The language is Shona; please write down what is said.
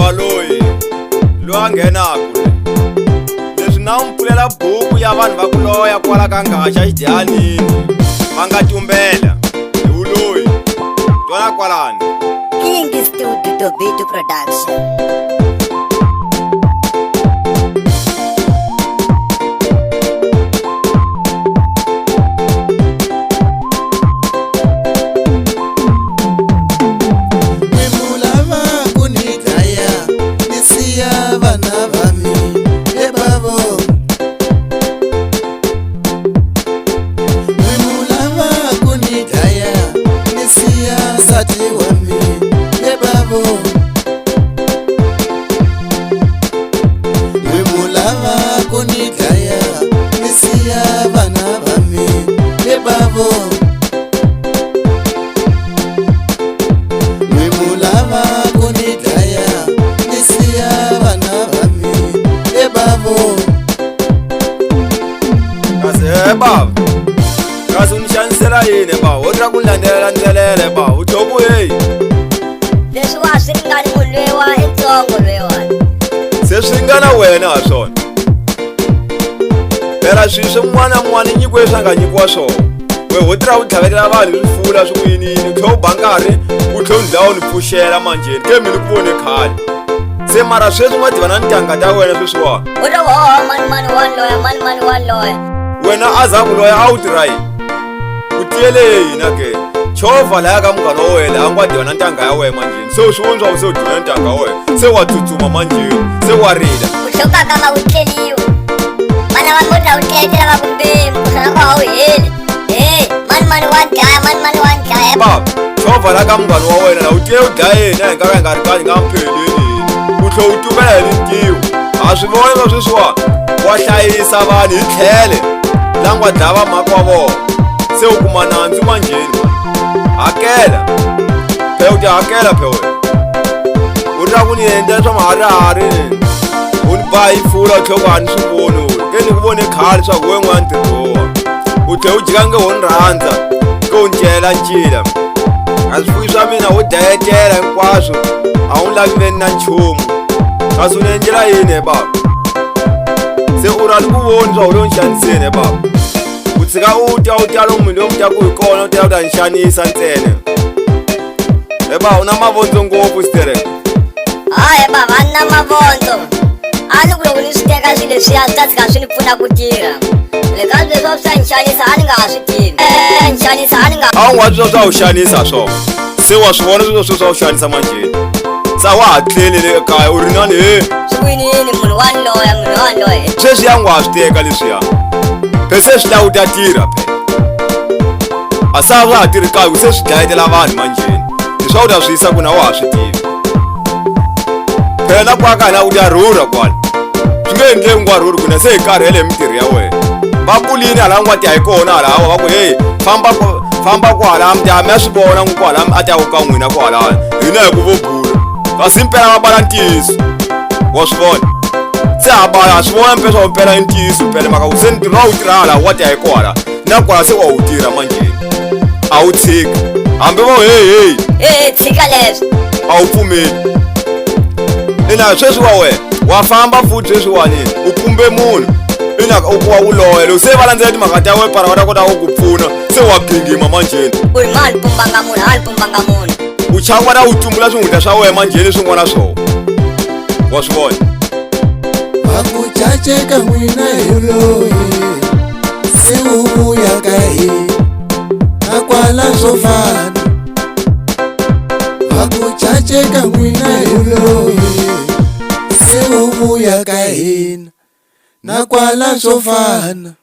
bava loyi a nghenaka leswi na mpfulela buku ya vanhu va ku loya kwala ka Ngaxa xidyanini va nga tumbela hi uloyi twana kwalani King Studio Tobito Production. baba kasi unishanisela yini baba wotra kunlandelela baba uthobu hey leswi wa swi ringani mulwewa etsongo lwewa se swi ngana wena swona phela swiswe mwana nyikwe swa nga nyikiwa swona we wotra u tlhavetela vanhu swifula swikuyinini utho bankari utho ndlawo ni pfuxela manjeni ke mina ku vone khale se mara sweswi nga divana ntanga ta wena sweswiwa uto mani one lawyer wena azaku loya a wu tirha ku tiyele yina ke chovha laya ka munghana wa wena a nga divana ntanga ya wena manjeni se swi vona se u divana ntanga wa wena se wa tsutsuma manjeni se wa rila ku hloka ka ma utleliwa mana va mota utletela va kumbembu sana va wu heli mani one guy baba chovha laya ka munghana wa wena la u tiye u dlayeni a hi nkarhi nga ri kani nga mpheleni u tlhe u tumela hi mintiwo a swi vona sweswiwa wa hlayisa vanhu hi tlhele langwa dlava mhaka wa vona se u kuma nandzu manjeni hakela phe u ti hakela phe wena u ri na ku ni endlela swa maharihari u ni ba yi pfula u tlhela ku a ni swi voni ke ni ku vone khale swa ku we n'wana tirhowa u tlhela u jika nge wo ni rhandza ke u ni cela ncila a swifuyi swa mina wo dayetela hinkwaswo a wu lavi veni na nchumu kasi u ni endlela yini he baba se u rali ku voni swa u lo ni xaniseni he baba u tshika u ta lomu munhu lomu ta ku hi kona u tela u ta ni xanisa ntsena he baba u na mavondzo ngopfu sitereke hayi baba a ni na mavondzo a ni ku loko ni swi teka swilo leswiya swi ta tshika swi ni pfuna ku tirha le ka leswi swa swi ta ni xanisa a ni nga ha swi tivi ni xanisa a ni nga a wu nga swi swa u xanisa swona se wa swi vona sweswo swa u xanisa manjeni sa wa ha tlelele ekaya u ri nani he swinini munhu wa loya sweswi ya n'wi ha swi teka leswiya phe se swi lawa u ta tirha phe a sa swa ha tirhi kaya ku se swi dlayetela vanhu manjeni leswa u ta swi yisa ku na wa ha swi tivi phela na kwakana u ta rhurha kwala swi nge endleki ngwa rhurhi kuna se hi karhele hi mintirho ya wena va kulini hala n'wati a hi kona halawa va ku heyi famba kwala mdami ya swi vona n'wi kwala a ta ku ka n'wina kwalani hina hi ku vo bula kasi mpela va bala ntiyiso wa swi vona se ha swi vona mpe swa mpela i ntiyiso mpela maka ku se ntirho wa wu tirha hala wati a hi kwala na kwala se wa wu tirha manjeni a wu tshika hambi vo heyi tshika leswi a wu pfumeli ina sweswi wa wena wa famba futhi sweswiwanini u pumbe munhu ina u wa wu loya loko se va landzela timhaka ta wena para va ta kota ku ku pfuna se wa gingima manjeni u ri ma ni pumbanga munhu u chava na u tumbula swihundla swa wena manjeni swin'wana swona wa swi vona va ku caceka n'wina hi loyi se u vuya ka hina na kwala swo fana va ku caceka n'wina hi loyi se u vuya ka hina na kwala swo fana